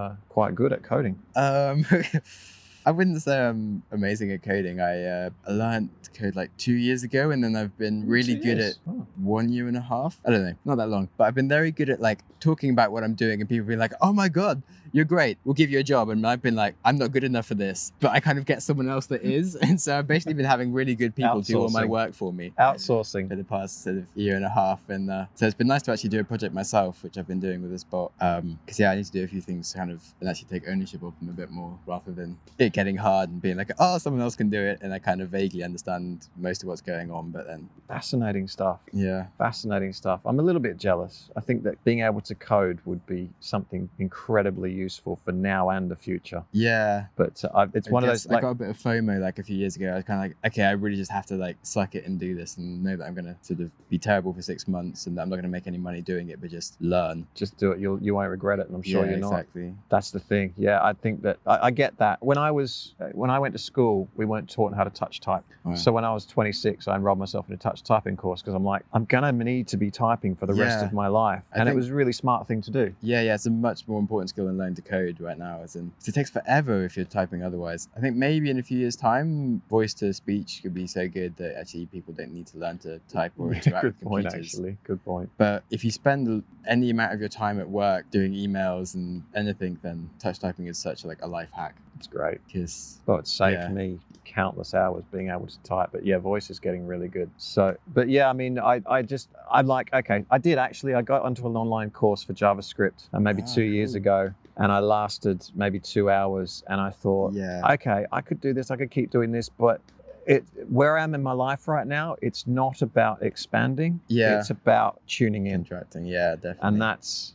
good at coding. I wouldn't say I'm amazing at coding. I learned to code like 2 years ago, and then I've been really good at 1 year and a half. I don't know, not that long, but I've been very good at like talking about what I'm doing, and people be like, "Oh my god, you're great. We'll give you a job." And I've been like, "I'm not good enough for this," but I kind of get someone else that is. And so I've basically been having really good people do all my work for me. Outsourcing. For the past sort of year and a half, and so it's been nice to actually do a project myself, which I've been doing with this bot. Because I need to do a few things kind of and actually take ownership of them a bit more, rather than it getting hard and being like, "Oh, someone else can do it," and I kind of vaguely understand most of what's going on, but then Fascinating stuff. yeah. Fascinating stuff. I'm a little bit jealous. I think that being able to code would be something incredibly useful for now and the future. Yeah, But it's one of those. I got a bit of FOMO like a few years ago. I was kind of like, okay, I really just have to like suck it and do this, and know that I'm gonna sort of be terrible for 6 months, and that I'm not gonna make any money doing it, but just learn. Just do it. You won't regret it, and I'm sure you're not. Exactly. That's the thing. Yeah, I think that I get that. When I went to school, we weren't taught how to touch type. Right. So when I was 26, I enrolled myself in a touch typing course because I'm like, I'm gonna need to be typing for the rest of my life, and it was a really smart thing to do. Yeah, it's a much more important skill than learning to code right now. As in, it takes forever if you're typing otherwise. I think maybe in a few years' time, voice to speech could be so good that actually people don't need to learn to type or interact with computers. Good point. But if you spend any amount of your time at work doing emails and anything, then touch typing is such like a life hack. It's great. Because It saved me countless hours being able to type. But yeah, voice is getting really good. So, but yeah, I mean, I got onto an online course for JavaScript maybe 2 years ago, and I lasted maybe 2 hours, and I thought, okay, I could do this, I could keep doing this, but Where I am in my life right now, it's not about expanding. Yeah. It's about tuning in. Contracting, yeah, definitely.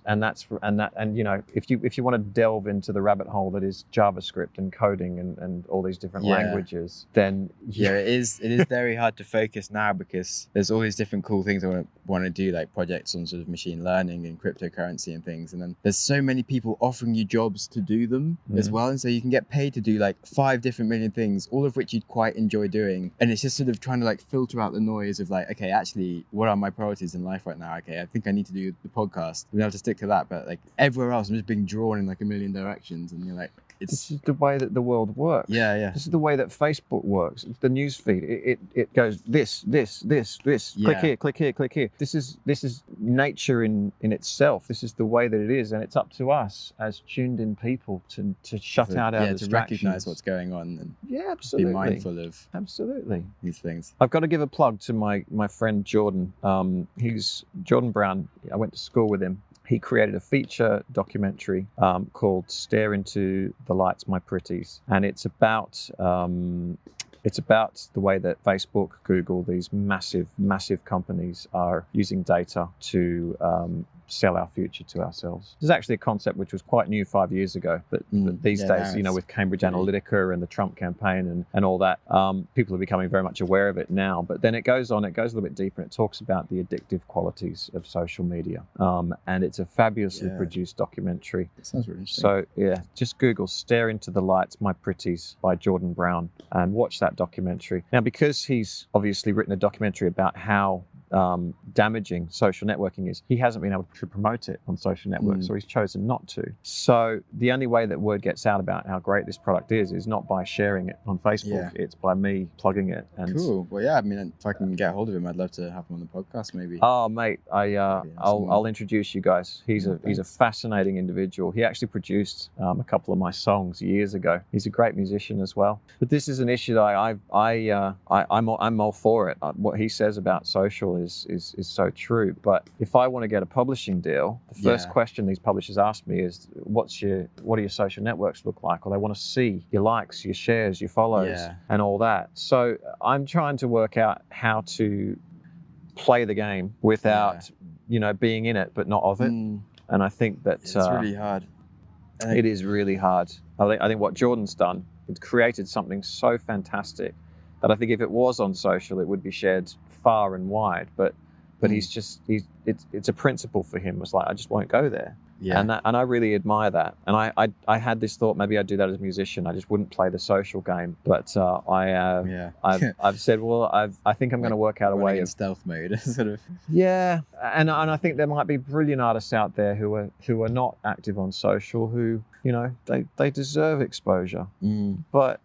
And you know, if you want to delve into the rabbit hole that is JavaScript and coding and all these different languages, then it is very hard to focus now because there's all these different cool things I want to do, like projects on sort of machine learning and cryptocurrency and things, and then there's so many people offering you jobs to do them as well, and so you can get paid to do like 5 different million things, all of which you'd quite enjoy doing, and it's just sort of trying to like filter out the noise of like, okay, actually what are my priorities in life right now? Okay, I think I need to do the podcast, I'm gonna have to stick to that, but like everywhere else I'm just being drawn in like a million directions, and you're like, this is the way that the world works. Yeah. This is the way that Facebook works. The news feed, it goes this. Click here, click here, click here. This is nature in itself. This is the way that it is, and it's up to us as tuned in people to shut out our distractions. To recognize what's going on and absolutely be mindful of these things. I've got to give a plug to my friend Jordan. He's Jordan Brown. I went to school with him. He created a feature documentary called "Stare Into the Lights, My Pretties," and it's about the way that Facebook, Google, these massive companies are using data to sell our future to ourselves. This is actually a concept which was quite new 5 years ago, but these days, you know, with Cambridge Analytica and the Trump campaign and all that, people are becoming very much aware of it now. But then it goes a little bit deeper, and it talks about the addictive qualities of social media. And it's a fabulously produced documentary. That sounds really interesting. So yeah, just Google "Stare Into the Lights, My Pretties" by Jordan Brown and watch that documentary. Now, because he's obviously written a documentary about how damaging social networking is, he hasn't been able to promote it on social networks, or he's chosen not to. So the only way that word gets out about how great this product is not by sharing it on Facebook. It's by me plugging it. And cool. Well, yeah, I mean, if I can get a hold of him, I'd love to have him on the podcast maybe. Oh, mate, I'll introduce you guys. He's a fascinating individual. He actually produced a couple of my songs years ago. He's a great musician as well. But this is an issue that I'm all for it. What he says about social is so true. But if I want to get a publishing deal, the first question these publishers ask me is, what do your social networks look like? Or they want to see your likes, your shares, your follows, and all that. So I'm trying to work out how to play the game without, being in it, but not of it. And I think that it's really hard. It is really hard. I think what Jordan's done, it's created something so fantastic that I think if it was on social, it would be shared far and wide. But it's a principle for him. It's like, I just won't go there. Yeah. And I really admire that. And I had this thought, maybe I'd do that as a musician. I just wouldn't play the social game. But I've said, well, I think I'm going to work out a way in of stealth mode, sort of. Yeah, and I think there might be brilliant artists out there who are not active on social, who they deserve exposure. But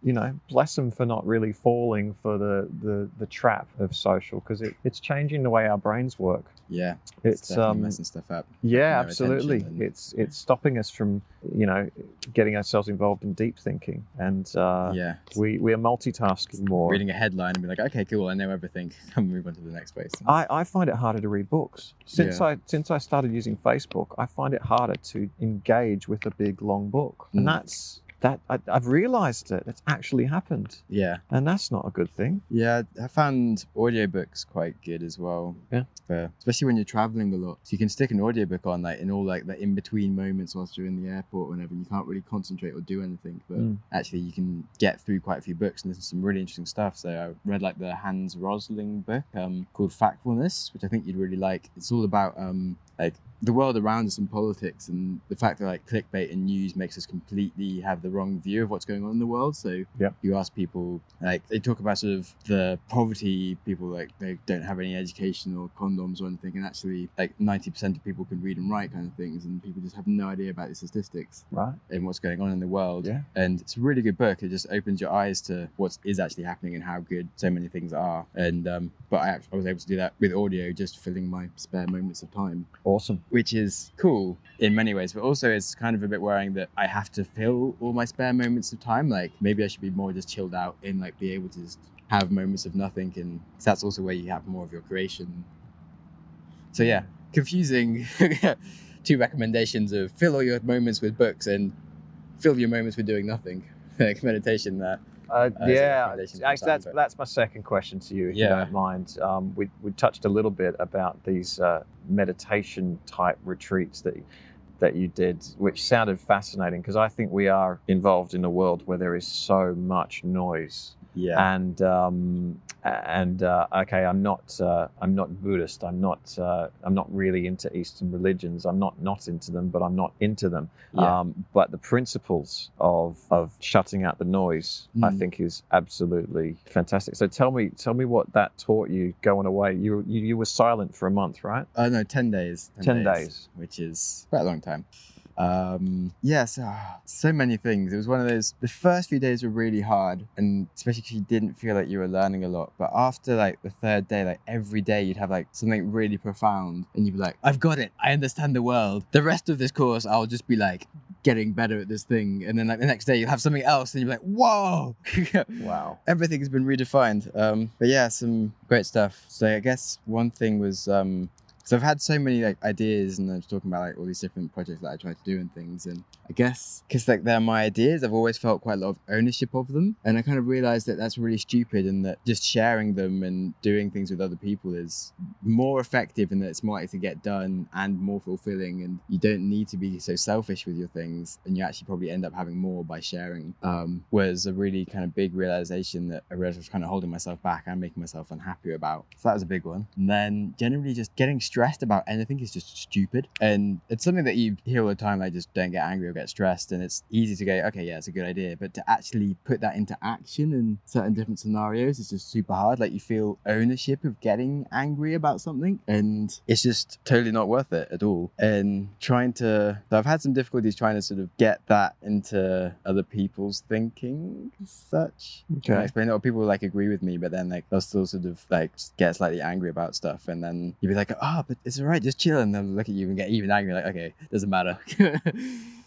bless them for not really falling for the trap of social, because it's changing the way our brains work. Yeah, it's definitely messing stuff up. Yeah, absolutely. It's stopping us from getting ourselves involved in deep thinking, and we are multitasking more. Reading a headline and be like, okay, cool, I know everything. I'll move on to the next place. I find it harder to read books since I started using Facebook. I find it harder to engage with a big long book, and I've realized it. It's actually happened. Yeah. And that's not a good thing. Yeah, I found audiobooks quite good as well. Yeah. Especially when you're traveling a lot. So you can stick an audiobook on in all the in-between moments whilst you're in the airport, whenever you can't really concentrate or do anything. But actually you can get through quite a few books and listen to some really interesting stuff. So I read the Hans Rosling book called Factfulness, which I think you'd really like. It's all about the world around us and politics, and the fact that clickbait and news makes us completely have the wrong view of what's going on in the world. So you ask people, they talk about sort of the poverty, people they don't have any education or condoms or anything, and actually 90% of people can read and write kind of things, and people just have no idea about the statistics and what's going on in the world. And it's a really good book. It just opens your eyes to what is actually happening and how good so many things are. And but I was able to do that with audio, just filling my spare moments of time. Awesome. Which is cool in many ways, but also it's kind of a bit worrying that I have to fill all my spare moments of time. Maybe I should be more just chilled out and be able to just have moments of nothing, and that's also where you have more of your creation. So yeah, confusing 2 recommendations of fill all your moments with books and fill your moments with doing nothing, meditation there. Yeah, recommendation from actually, Sam, that's my second question to you, if you Yeah. don't mind. We touched a little bit about these meditation type retreats that you did, which sounded fascinating, because I think we are involved in a world where there is so much noise. Yeah. Okay, I'm not Buddhist. I'm not really into Eastern religions. I'm not into them, but I'm not into them. Yeah. But the principles of shutting out the noise, I think, is absolutely fantastic. So tell me what that taught you going away. You were silent for a month, right? No, 10 days. 10 days. Which is quite a long time. So many things. It was one of those, the first few days were really hard, and especially because you didn't feel like you were learning a lot. But after like the third day, like every day you'd have like something really profound, and you'd be like, I've got it. I understand the world. The rest of this course, I'll just be like getting better at this thing. And then like the next day you'll have something else, and you're like, whoa. Wow. Everything's been redefined. But yeah, some great stuff. So I guess one thing was, so I've had so many like ideas, and I was talking about like all these different projects that I try to do and things, and I guess because like they're my ideas, I've always felt quite a lot of ownership of them, and I kind of realized that that's really stupid, and that just sharing them and doing things with other people is more effective, and that it's more likely to get done and more fulfilling, and you don't need to be so selfish with your things, and you actually probably end up having more by sharing. Was a really kind of big realization that I realized I was kind of holding myself back and making myself unhappy about. So that was a big one. And then generally just getting stressed about anything is just stupid, and it's something that you hear all the time, like just don't get angry or get stressed, and it's easy to go, okay, yeah, it's a good idea, but to actually put that into action in certain different scenarios is just super hard. Like you feel ownership of getting angry about something, and it's just totally not worth it at all. And so I've had some difficulties trying to sort of get that into other people's thinking as such. Okay. I explain that people like agree with me, but then like they'll still sort of like get slightly angry about stuff, and then you'll be like, but it's all right, just chill, and they'll look at you and get even angry, like, okay, doesn't matter.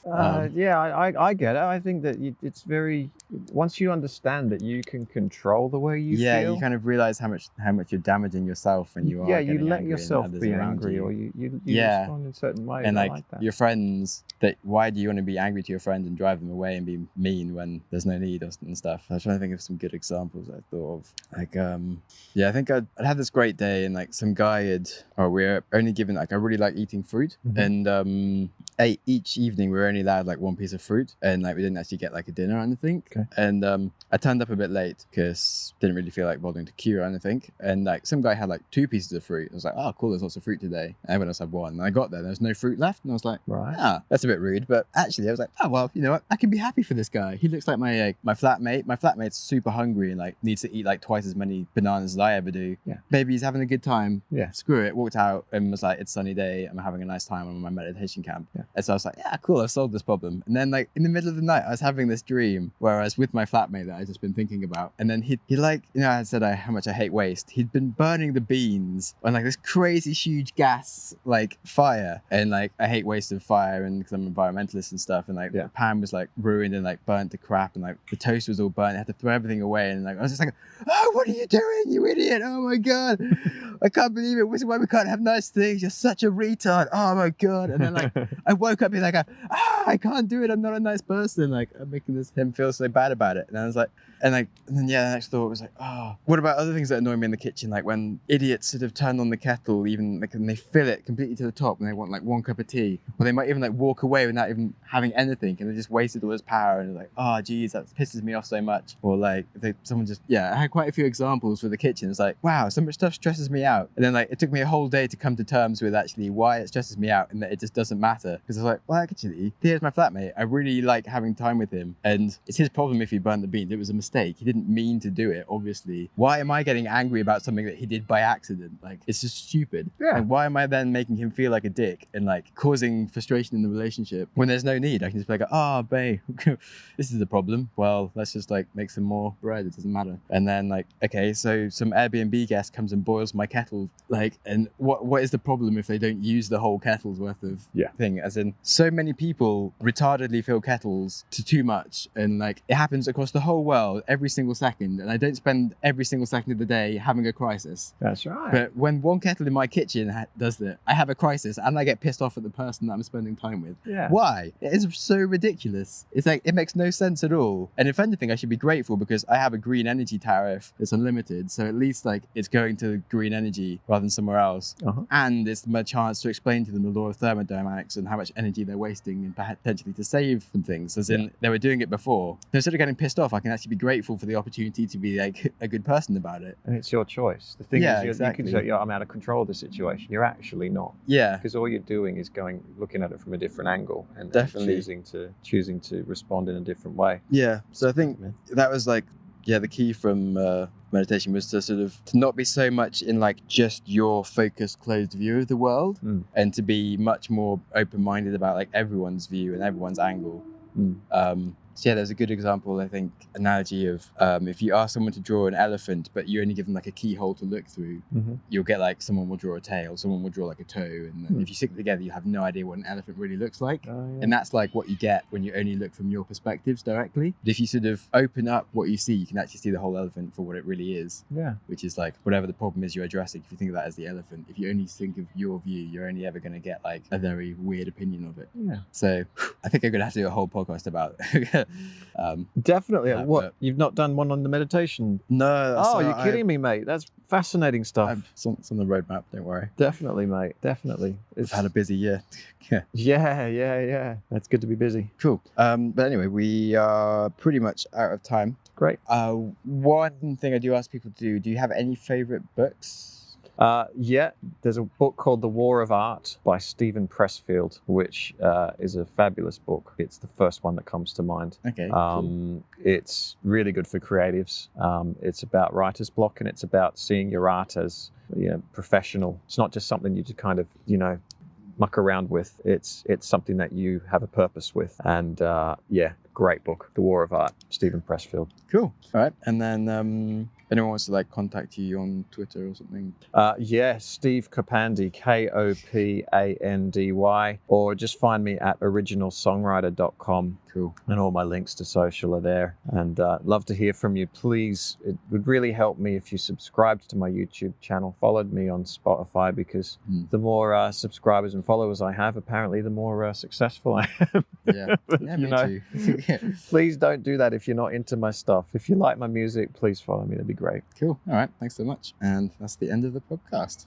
I get it. I think that it's very, once you understand that you can control the way you feel. You kind of realize how much you're damaging yourself when you are you getting let angry, yourself and others be around angry, you. or you respond in certain ways. And I like, like that. your friends, why do you want to be angry to your friend and drive them away and be mean when there's no need and stuff? I was trying to think of some good examples I thought of. Like, I think I'd had this great day, and like some guy we're only given, like, I really like eating fruit, and each evening we were only allowed like one piece of fruit, and like we didn't actually get like a dinner or anything. Okay. And I turned up a bit late because didn't really feel like bothering to queue or anything, and like some guy had like 2 pieces of fruit. I was like, oh cool, there's lots of fruit today, and everyone else had 1, and I got there was no fruit left, and I was like, right, that's a bit rude. But actually I was like, oh well, you know what, I can be happy for this guy. He looks like my flatmate's super hungry and like needs to eat like twice as many bananas as I ever do. Yeah, maybe he's having a good time. Yeah, screw it. Walked out and was like, it's a sunny day, I'm having a nice time on my meditation camp. Yeah. And so I was like, yeah, cool, I've solved this problem. And then like in the middle of the night I was having this dream where I was with my flatmate that I just been thinking about, and then he like, you know, I said how much I hate waste. He'd been burning the beans on like this crazy huge gas like fire, and like I hate waste of fire, and because I'm an environmentalist and stuff, and like the pan was like ruined and like burnt to crap, and like the toast was all burnt. I had to throw everything away, and like I was just like, oh, what are you doing, you idiot? Oh my god, I can't believe it. This is why we can't have nice things. You're such a retard. Oh my god. And then like I woke up being like, I can't do it, I'm not a nice person. Like I'm making him feel so bad about it. And I was like, and then the next thought was like, oh, what about other things that annoy me in the kitchen? Like when idiots sort of turn on the kettle, even like, and they fill it completely to the top, and they want like 1 cup of tea, or they might even like walk away without even having anything, and they just wasted all this power, and like, oh geez, that pisses me off so much. Or like someone just, I had quite a few examples for the kitchen. It's like, wow, so much stuff stresses me out. And then like it took me a whole day to come to terms with actually why it stresses me out, and that it just doesn't matter. Because I was like, well, actually, here's my flatmate, I really like having time with him, and it's his problem if he burnt the beans. It was a mistake. He didn't mean to do it, obviously. Why am I getting angry about something that he did by accident? Like, it's just stupid. Yeah. And why am I then making him feel like a dick and like causing frustration in the relationship when there's no need? I can just be like, oh, babe, this is the problem. Well, let's just like make some more bread. It doesn't matter. And then like, okay, so some Airbnb guest comes and boils my kettle. Like, and what is the problem if they don't use the whole kettle's worth of thing? as in so many people retardedly fill kettles to too much, and like it happens across the whole world every single second, and I don't spend every single second of the day having a crisis. That's right. But when one kettle in my kitchen does that, I have a crisis and I get pissed off at the person that I'm spending time with. Yeah. Why? It is so ridiculous. It's like, it makes no sense at all. And if anything, I should be grateful because I have a green energy tariff that's unlimited. So at least like it's going to green energy rather than somewhere else. And it's my chance to explain to them the law of thermodynamics and how much energy they're wasting and potentially to save some things, as in they were doing it before. So instead of getting pissed off, I can actually be grateful for the opportunity to be like a good person about it. And it's your choice. The thing is, exactly. you can say, yeah, I'm out of control of the situation. You're actually not. Yeah. Because all you're doing is looking at it from a different angle and Definitely. choosing to respond in a different way. Yeah. So I think that was like, the key from meditation was to sort of to not be so much in like just your focused, closed view of the world, and to be much more open-minded about like everyone's view and everyone's angle. So yeah, there's a good example, I think, analogy of if you ask someone to draw an elephant, but you only give them like a keyhole to look through, you'll get like someone will draw a tail, someone will draw like a toe, and then if you stick it together, you have no idea what an elephant really looks like. And that's like what you get when you only look from your perspectives directly. But if you sort of open up what you see, you can actually see the whole elephant for what it really is. Yeah. Which is like whatever the problem is you're addressing. If you think of that as the elephant, if you only think of your view, you're only ever going to get like a very weird opinion of it. Yeah. So I think I'm going to have to do a whole podcast about definitely. You've not done one on the meditation? No. You're kidding me, mate. That's fascinating stuff. It's on the roadmap, don't worry. Definitely, mate. Definitely. I've had a busy year. Yeah. That's good to be busy. Cool. But anyway, we are pretty much out of time. Great. One thing I do ask people to do you have any favorite books? There's a book called The War of Art by Stephen Pressfield, which is a fabulous book. It's the first one that comes to mind. Okay, cool. It's really good for creatives. It's about writer's block, and it's about seeing your art as professional. It's not just something you just kind of, muck around with. It's something that you have a purpose with. And great book, The War of Art, Stephen Pressfield. Cool. All right. And then anyone wants to like contact you on Twitter or something? Steve Kopandy, Kopandy, or just find me at originalsongwriter.com. Cool. And all my links to social are there. And love to hear from you. Please, it would really help me if you subscribed to my YouTube channel, followed me on Spotify, because the more subscribers and followers I have, apparently the more successful I am. Yeah, me too. Please don't do that if you're not into my stuff. If you like my music, please follow me. That'd be great. Cool. All right. Thanks so much. And that's the end of the podcast.